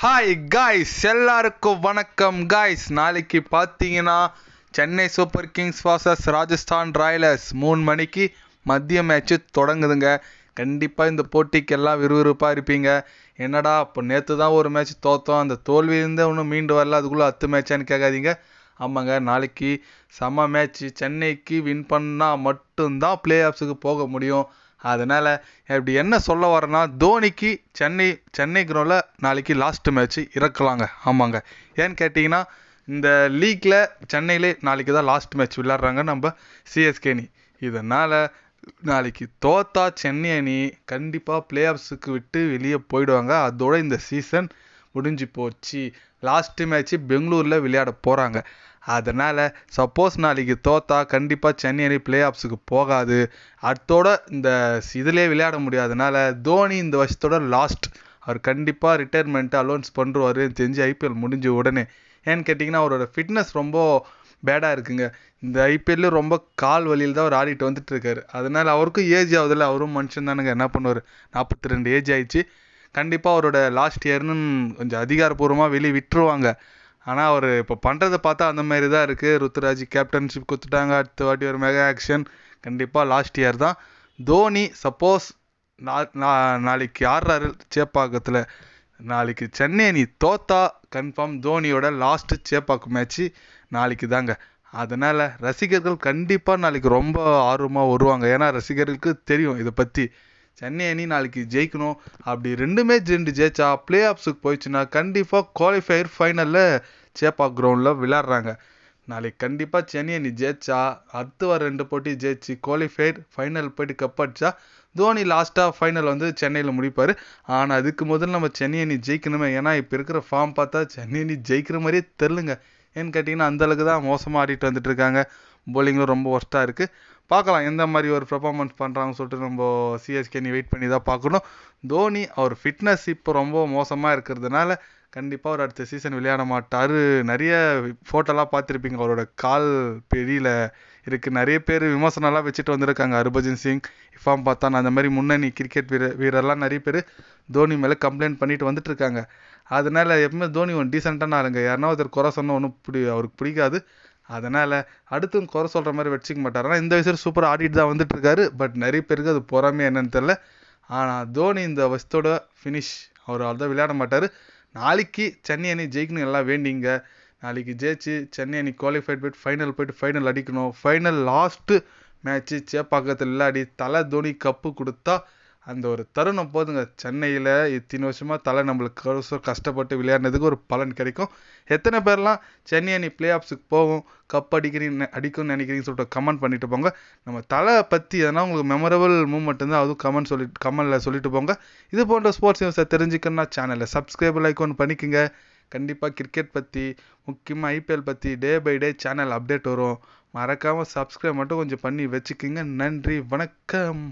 Hi guys, எல்லாருக்கும் வணக்கம் guys. நாளைக்கு பார்த்தீங்கன்னா Chennai super kings vs Rajasthan royals 3 மணிக்கு மதிய மேட்ச்சு தொடங்குதுங்க. கண்டிப்பாக இந்த போட்டிக்கு எல்லாம் விறுவிறுப்பாக இருப்பீங்க. என்னடா இப்போ நேற்று தான் ஒரு மேட்ச் தோற்றோம், அந்த தோல்வியிலேருந்து இன்னும் மீண்டு வரல, அதுக்குள்ளே 10 மேட்சான்னு கேட்காதீங்க. ஆமாங்க, நாளைக்கு செம்ம மேட்ச்சு. சென்னைக்கு வின் பண்ணால் மட்டும்தான் பிளே ஆஃப்ஸுக்கு போக முடியும். அதனால் இப்படி என்ன சொல்ல வரேன்னா, தோனிக்கு சென்னை கிரௌண்டில் நாளைக்கு லாஸ்ட் மேட்ச்சு இறக்கலாங்க. ஆமாங்க, ஏன்னு கேட்டிங்கன்னா இந்த லீக்கில் சென்னையிலே நாளைக்கு தான் லாஸ்ட் மேட்ச் விளையாடுறாங்க நம்ம சிஎஸ்கே அணி. இதனால் நாளைக்கு தோத்தா சென்னை அணி கண்டிப்பாக பிளே ஆஃப்ஸுக்கு விட்டு வெளியே போயிடுவாங்க. அதோட இந்த சீசன் முடிஞ்சு போச்சு. லாஸ்ட்டு மேட்ச்சு பெங்களூரில் விளையாட போகிறாங்க. அதனால் சப்போஸ் நாளைக்கு தோத்தா கண்டிப்பாக சென்னை அணி பிளே ஆஃப்ஸுக்கு போகாது. அடுத்தோட இந்த இதிலே விளையாட முடியாதனால தோனி இந்த வருஷத்தோட லாஸ்ட். அவர் கண்டிப்பாக ரிட்டையர்மெண்ட்டு அலௌன்ஸ் பண்ணுவார் தெரிஞ்சு ஐபிஎல் முடிஞ்ச உடனே. ஏன்னு கேட்டிங்கன்னா அவரோட ஃபிட்னஸ் ரொம்ப பேடாக இருக்குங்க. இந்த ஐபிஎல்ல ரொம்ப கால் வலியில் தான் அவர் ஆடிட்டு வந்துட்டு இருக்காரு. அதனால் அவருக்கும் ஏஜ் ஆகுதில்ல, அவரும் மனுஷன் தானுங்க, என்ன பண்ணுவார். 42 ஏஜ் ஆயிடுச்சு. கண்டிப்பாக அவரோட லாஸ்ட் இயர்னு கொஞ்சம் அதிகாரப்பூர்வமாக வெளியே விட்டுருவாங்க. ஆனால் அவர் இப்போ பண்ணுறதை பார்த்தா அந்த மாதிரி தான் இருக்குது. ருத்துராஜ் கேப்டன்ஷிப் கொடுத்துட்டாங்க, அடுத்த வாட்டி ஒரு மெகா ஆக்ஷன். கண்டிப்பாக லாஸ்ட் இயர் தான். தோனி சப்போஸ் நாளைக்கு ஆடுறாரு சேப்பாக்கத்தில், நாளைக்கு சென்னை அணி தோத்தா கன்ஃபார்ம் தோனியோட லாஸ்ட்டு சேப்பாக்கு மேட்ச்சு நாளைக்கு தாங்க. அதனால் ரசிகர்கள் கண்டிப்பாக நாளைக்கு ரொம்ப ஆர்வமாக வருவாங்க. ஏன்னா ரசிகர்களுக்கு தெரியும் இதை பற்றி. சென்னை அணி நாளைக்கு ஜெயிக்கணும். அப்படி 2 மேட்ச் 2 ஜெயிச்சா பிளே ஆஃப்ஸுக்கு போயிடுச்சுன்னா கண்டிப்பாக குவாலிஃபயர் ஃபைனலில் சேப்பாக் கிரவுண்டில் விளையாடுறாங்க. நாளைக்கு கண்டிப்பாக சென்னை அணி ஜெயிச்சா அடுத்து வர 2 போட்டி ஜெயிச்சு குவாலிஃபயர் ஃபைனல் போய்ட்டு கப் அடிச்சா தோனி லாஸ்ட்டாக ஃபைனல் வந்து சென்னையில் முடிப்பார். ஆனால் அதுக்கு முதல்ல நம்ம சென்னை அணி ஜெயிக்கணுமே. ஏன்னா இப்போ இருக்கிற ஃபார்ம் பார்த்தா சென்னை அணி ஜெயிக்கிற மாதிரியே தெரிலுங்க. ஏன்னு கேட்டிங்கன்னா அந்தளவுக்கு தான் மோசமாக ஆடிட்டு வந்துட்டு இருக்காங்க. போலிங்கும் ரொம்ப ஒர்ஸ்ட்டாக இருக்குது. பார்க்கலாம் எந்த மாதிரி ஒரு பெர்ஃபார்மன்ஸ் பண்ணுறாங்கன்னு சொல்லிட்டு நம்ம சிஎஸ்கே அணி வெயிட் பண்ணி தான் பார்க்கணும். தோனி அவர் ஃபிட்னஸ் இப்போ ரொம்ப மோசமாக இருக்கிறதுனால கண்டிப்பாக அவர் அடுத்த சீசன் விளையாட மாட்டார். நிறைய ஃபோட்டோலாம் பார்த்துருப்பீங்க, அவரோட கால் பெரியில் இருக்குது. நிறைய பேர் விமர்சனம்லாம் வச்சுட்டு வந்திருக்காங்க. ஹர்பஜன் சிங், இஃபாம் பத்தான், அந்த மாதிரி முன்னணி கிரிக்கெட் வீரர்லாம் நிறைய பேர் தோனி மேலே கம்ப்ளைண்ட் பண்ணிட்டு வந்துட்டு இருக்காங்க. அதனால் எப்பவுமே தோனி ஒன்று டீசெண்டான ஆளுங்க. யாருன்னா ஒருத்தர் குறை சொன்னால் ஒன்றும் அவருக்கு பிடிக்காது. அதனால் அடுத்தும் குறை சொல்கிற மாதிரி வச்சுக்க மாட்டார். ஆனால் இந்த வயசில் சூப்பராக ஆடிட்டு தான் வந்துட்டு இருக்காரு. பட் நிறைய பேருக்கு அது பொறாமே என்னன்னு தெரில. ஆனால் தோனி இந்த வருஷத்தோட ஃபினிஷ், அவர் தான் விளையாட மாட்டார். நாளைக்கு சென்னை அணி ஜெயிக்கணும் எல்லாம் வேண்டிங்க. நாளைக்கு ஜெயிச்சு சென்னை அணி குவாலிஃபைட் போய்ட்டு ஃபைனல் அடிக்கணும். ஃபைனல் லாஸ்ட்டு மேட்ச்சு சேப்பாக்கத்தில் விளையாடி தலை தோனி கப்பு கொடுத்தா அந்த ஒரு தருணம் போதுங்க. சென்னையில் இத்தனை வருஷமாக தலை நம்மளுக்கு கஷ்டப்பட்டு விளையாடினதுக்கு ஒரு பலன் கிடைக்கும். எத்தனை பேர்லாம் சென்னை அணி பிளே ஆஃப்ஸுக்கு போகும், கப் அடிக்கும்னு நினைக்கிறீங்கன்னு சொல்லிட்டு கமெண்ட் பண்ணிட்டு போங்க. நம்ம தலை பற்றி எதனா உங்களுக்கு மெமரபிள் மூமெண்ட் இருந்தால் அதுவும் கமெண்டில் சொல்லிட்டு போங்க. இது போன்ற ஸ்போர்ட்ஸ் நியூஸை தெரிஞ்சுக்கணும்னா சேனலை சப்ஸ்கிரைப் லைக் பண்ணிக்கோங்க. கண்டிப்பாக கிரிக்கெட் பற்றி, முக்கியமாக ஐபிஎல் பற்றி day by day channel update வரும். மறக்காமல் சப்ஸ்கிரைப் மட்டும் கொஞ்சம் பண்ணி வச்சுக்கோங்க. நன்றி, வணக்கம்.